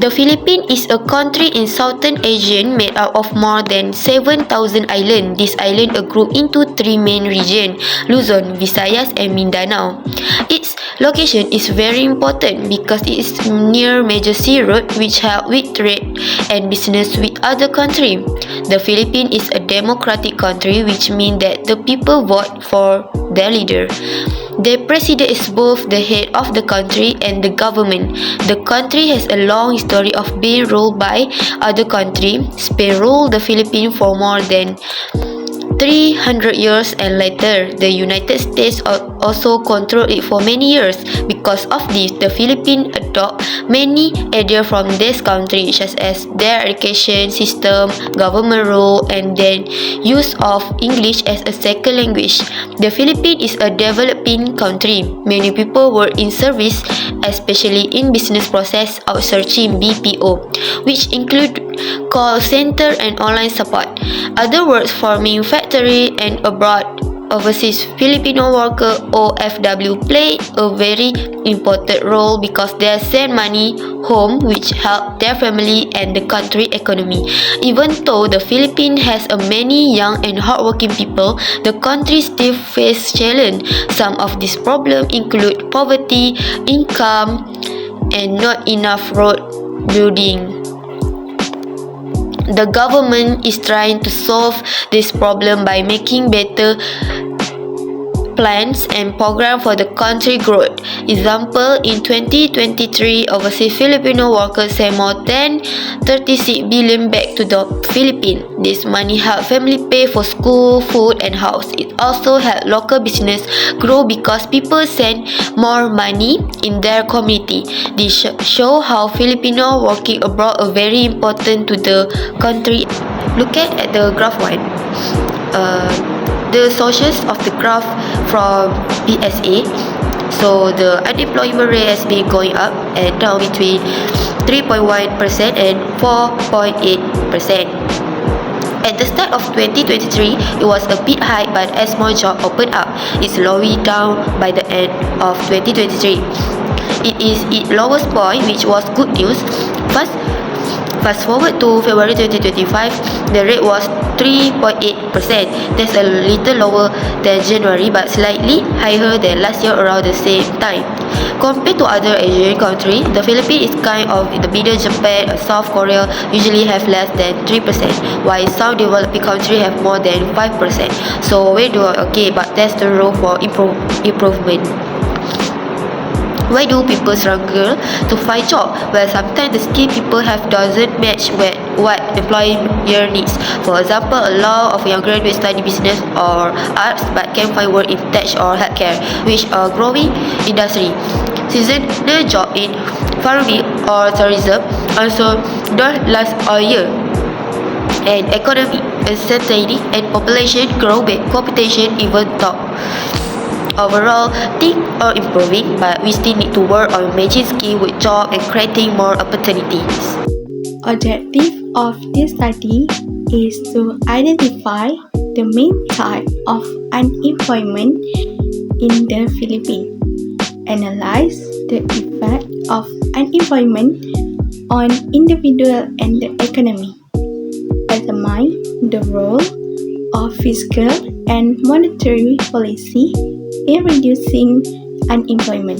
The Philippines is a country in Southern Asia made up of more than 7,000 islands. These islands are grouped into three main regions: Luzon, Visayas, and Mindanao. Its location is very important because it is near major sea road which help with trade and business with other countries. The Philippines is a democratic country, which means that the people vote for their leader. The president is both the head of the country and the government. The country has a long history of being ruled by other countries. Spain ruled the Philippines for more than 300 years, and later the United States also controlled it for many years. Because of this, the Philippines adopt many ideas from this country, such as their education system, government rule, and then use of English as a second language. The Philippines is a developing country. Many people work in service, especially in business process outsourcing (BPO), which include call center and online support. Other works for manufacturing and abroad. Overseas Filipino worker OFW play a very important role because they send money home which help their family and the country economy. Even though the Philippines has a many young and hardworking people, the country still face challenge. Some of these problems include poverty, income, and not enough road building. The government is trying to solve this problem by making better plans and programs for the country growth. Example, in 2023, overseas Filipino workers sent more than 36 billion back to the Philippines. This money helped family pay for school, food, and house. It also helped local business grow because people send more money in their community. This show how Filipino working abroad are very important to the country. Look at the graph 1. The sources of the graph from PSA. So the unemployment rate has been going up and down between 3.1% and 4.8%. At the start of 2023, it was a bit high, but as more jobs opened up, it's slowing down by the end of 2023. It is its lowest point, which was good news. Fast forward to February 2025, the rate was 3.8%. That's a little lower than January, but slightly higher than last year around the same time. Compared to other Asian countries, the Philippines is kind of in the middle. Japan and South Korea usually have less than 3%, while some developing countries have more than 5%. So we're doing okay, but there's the room for improvement. Why do people struggle to find job? Well, sometimes the skill people have doesn't match with what employer needs. For example, a lot of young graduates study business or arts but can't find work in tech or healthcare, which are growing industry. Seasonal job in farming or tourism also don't last all year. And economic uncertainty and population growth make competition even top. Overall, things are improving, but we still need to work on matching skills with jobs and creating more opportunities. Objective of this study is to identify the main type of unemployment in the Philippines, analyze the effect of unemployment on individual and the economy, examine the role of fiscal and monetary policy in reducing unemployment,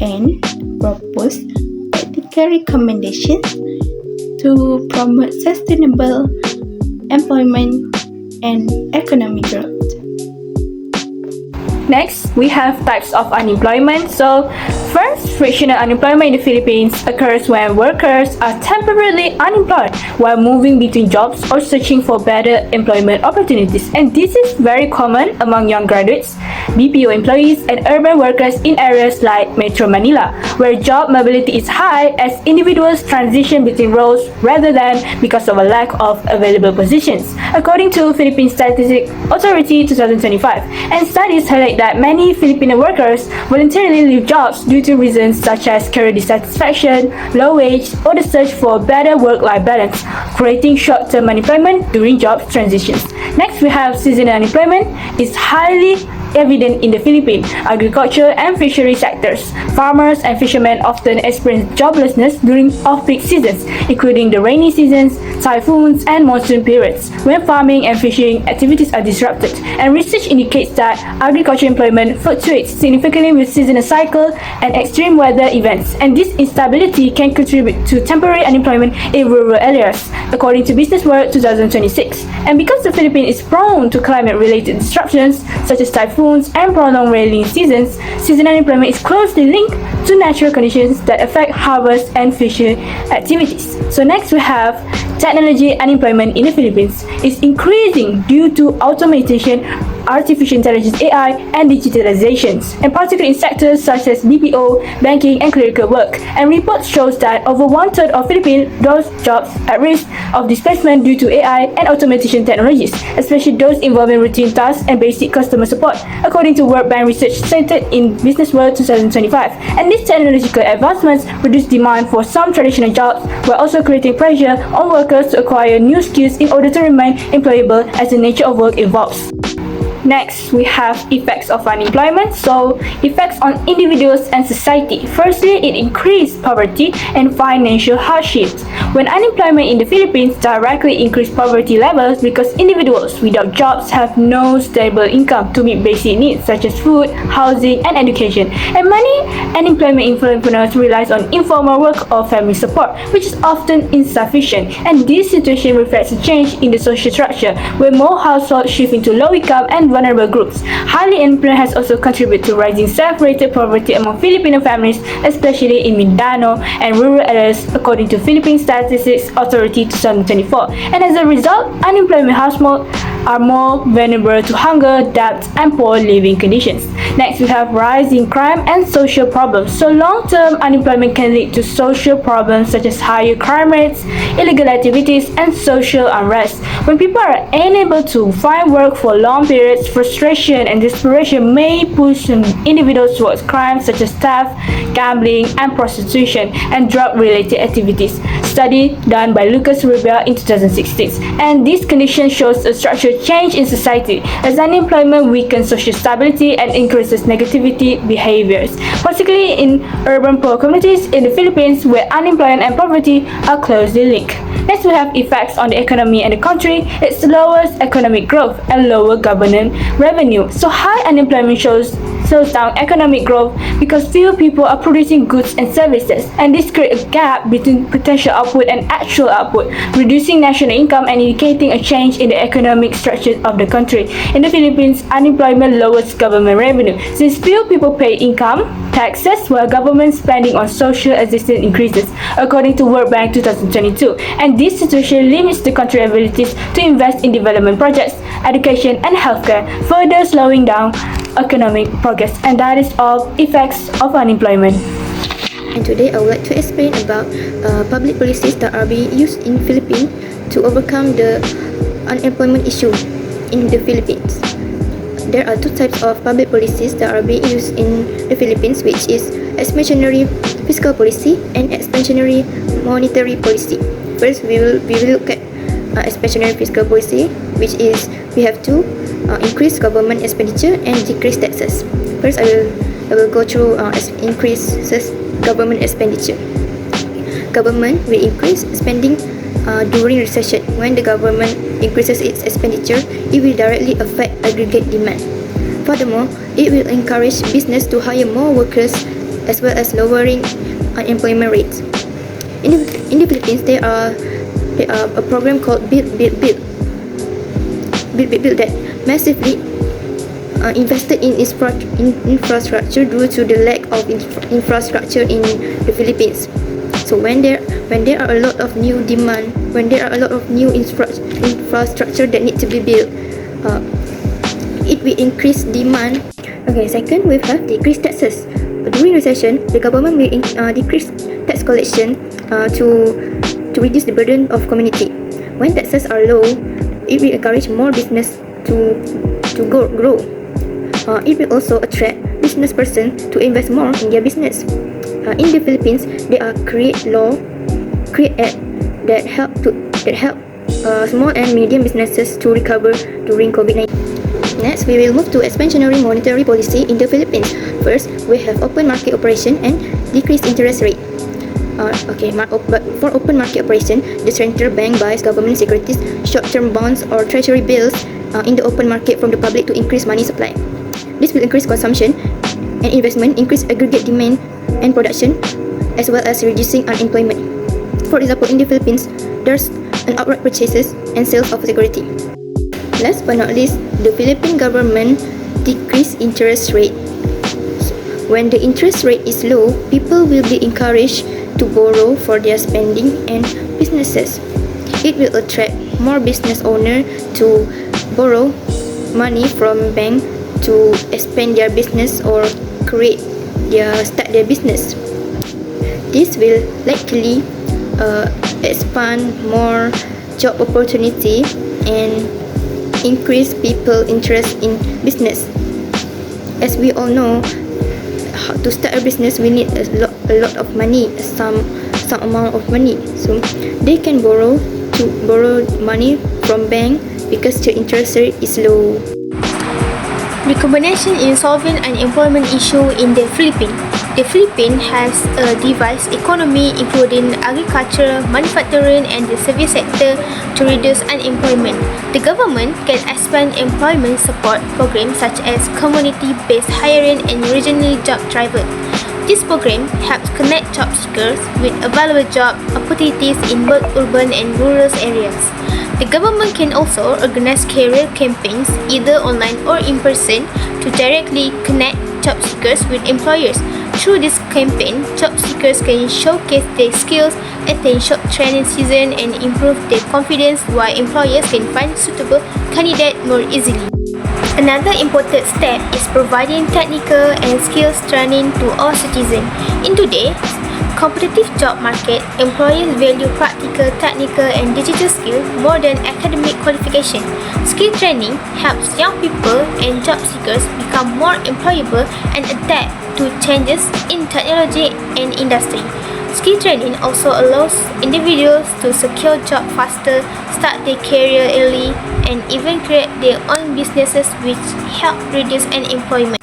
and propose practical recommendations to promote sustainable employment and economic growth. Next, we have types of unemployment. So, first, frictional unemployment in the Philippines occurs when workers are temporarily unemployed while moving between jobs or searching for better employment opportunities. And this is very common among young graduates, BPO employees, and urban workers in areas like Metro Manila, where job mobility is high as individuals transition between roles rather than because of a lack of available positions, according to Philippine Statistics Authority 2025. And studies highlight that many Filipino workers voluntarily leave jobs due to reasons such as career dissatisfaction, low wage, or the search for better work-life balance, creating short-term unemployment during job transitions. Next, we have seasonal unemployment. It's highly evident in the Philippines. Agriculture and fishery sectors. Farmers and fishermen often experience joblessness during off-peak seasons, including the rainy seasons, typhoons, and monsoon periods, when farming and fishing activities are disrupted. And research indicates that agriculture employment fluctuates significantly with seasonal cycle and extreme weather events, and this instability can contribute to temporary unemployment in rural areas, according to Business World 2026. And because the Philippines is prone to climate-related disruptions, such as typhoons and prolonged rainy seasons, seasonal unemployment is closely linked to natural conditions that affect harvest and fishing activities. So next we have technology unemployment in the Philippines is increasing due to automation, artificial intelligence AI, and digitalizations, and particularly in sectors such as BPO, banking, and clerical work. And reports shows that over one-third of Philippines those jobs at risk of displacement due to AI and automation technologies, especially those involving routine tasks and basic customer support, according to World Bank research cited in Business World 2025. And these technological advancements reduce demand for some traditional jobs, while also creating pressure on workers to acquire new skills in order to remain employable as the nature of work evolves. Next, we have effects of unemployment. So, effects on individuals and society. Firstly, it increased poverty and financial hardships. When unemployment in the Philippines directly increased poverty levels because individuals without jobs have no stable income to meet basic needs such as food, housing, and education. And many unemployment entrepreneurs relies on informal work or family support, which is often insufficient. And this situation reflects a change in the social structure, where more households shift into low income and vulnerable groups. Highly unemployment has also contributed to rising self-rated poverty among Filipino families, especially in Mindanao and rural areas, according to Philippine Statistics Authority 2024. And as a result, unemployment households are more vulnerable to hunger, debt, and poor living conditions. Next, we have rising crime and social problems. So long-term unemployment can lead to social problems such as higher crime rates, illegal activities, and social unrest. When people are unable to find work for long periods, frustration and desperation may push individuals towards crimes such as theft, gambling, and prostitution, and drug-related activities. Study done by Lucas Rubia in 2016. And this condition shows a structural change in society as unemployment weakens social stability and increases negativity behaviors, particularly in urban poor communities in the Philippines where unemployment and poverty are closely linked. Next, we have effects on the economy and the country. It lowers economic growth and lower government revenue. So high unemployment slows down economic growth because fewer people are producing goods and services, and this creates a gap between potential output and actual output, reducing national income and indicating a change in the economic structure of the country. In the Philippines, unemployment lowers government revenue since few people pay income taxes while government spending on social assistance increases, according to World Bank 2022. And this situation limits the country's abilities to invest in development projects, education, and healthcare, further slowing down economic progress. And that is all effects of unemployment. And today I would like to explain about public policies that are being used in Philippines to overcome the unemployment issue in the Philippines. There are two types of public policies that are being used in the Philippines, which is expansionary fiscal policy and expansionary monetary policy. First, we will look at expansionary fiscal policy, which is we have to increase government expenditure and decrease taxes. First, I will go through increases government expenditure. Government will increase spending during recession. When the government increases its expenditure, it will directly affect aggregate demand. Furthermore, it will encourage business to hire more workers as well as lowering unemployment rates. In the Philippines, there are a program called Build that massively invested in infrastructure due to the lack of infrastructure in the Philippines. So when there are a lot of new demand, when there are a lot of new infrastructure that need to be built, it will increase demand. Okay, second, we have decreased taxes. During recession, the government will decrease tax collection to reduce the burden of community. When taxes are low, it will encourage more business to grow. It will also attract business persons to invest more in their business. In the Philippines, there are create act that help small and medium businesses to recover during COVID-19. Next, we will move to expansionary monetary policy in the Philippines. First, we have open market operation and decreased interest rate. But for open market operation, the central bank buys government securities, short-term bonds, or treasury bills in the open market from the public to increase money supply. This will increase consumption and investment, increase aggregate demand and production, as well as reducing unemployment. For example, in the Philippines, there's an outright purchases and sales of security. Last but not least, the Philippine government decrease interest rate. When the interest rate is low, people will be encouraged to borrow for their spending and businesses. It will attract more business owners to borrow money from bank to expand their business or start their business. This will likely expand more job opportunity and increase people interest in business. As we all know, to start a business we need a lot of money, some amount of money. So they can borrow money from bank because the interest rate is low. Recombination in solving unemployment issue in the Philippines. The Philippines has a diverse economy including agriculture, manufacturing and the service sector to reduce unemployment. The government can expand employment support programs such as community-based hiring and regional job driver. This program helps connect job seekers with available job opportunities in both urban and rural areas. The government can also organize career campaigns either online or in person to directly connect job seekers with employers. Through this campaign, job seekers can showcase their skills, attend short training season and improve their confidence while employers can find suitable candidates more easily. Another important step is providing technical and skills training to all citizens. In today's competitive job market, employers value practical, technical and digital skills more than academic qualification. Skill training helps young people and job seekers become more employable and adapt to changes in technology and industry. Skill training also allows individuals to secure jobs faster, start their career early, and even create their own businesses which help reduce unemployment.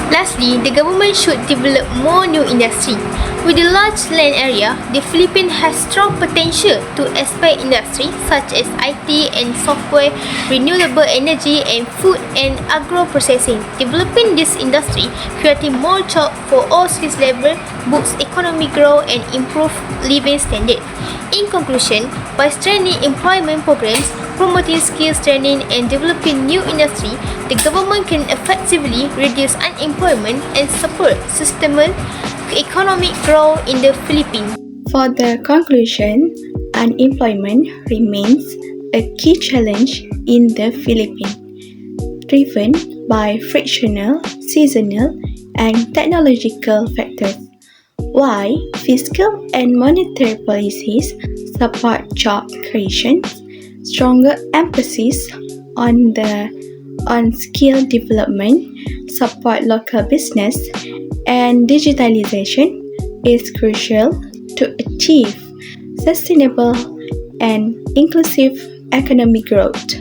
Lastly, the government should develop more new industry. With a large land area, the Philippines has strong potential to expand industries such as IT and software, renewable energy, and food and agro-processing. Developing this industry, creating more jobs for all skills level, boosts economic growth and improve living standards. In conclusion, by strengthening employment programs, promoting skills training and developing new industry, the government can effectively reduce unemployment and support sustainable economic growth in the Philippines. For the conclusion, unemployment remains a key challenge in the Philippines, driven by frictional, seasonal, and technological factors. While fiscal and monetary policies support job creation, stronger emphasis on skill development, support local business, and digitalization is crucial to achieve sustainable and inclusive economic growth.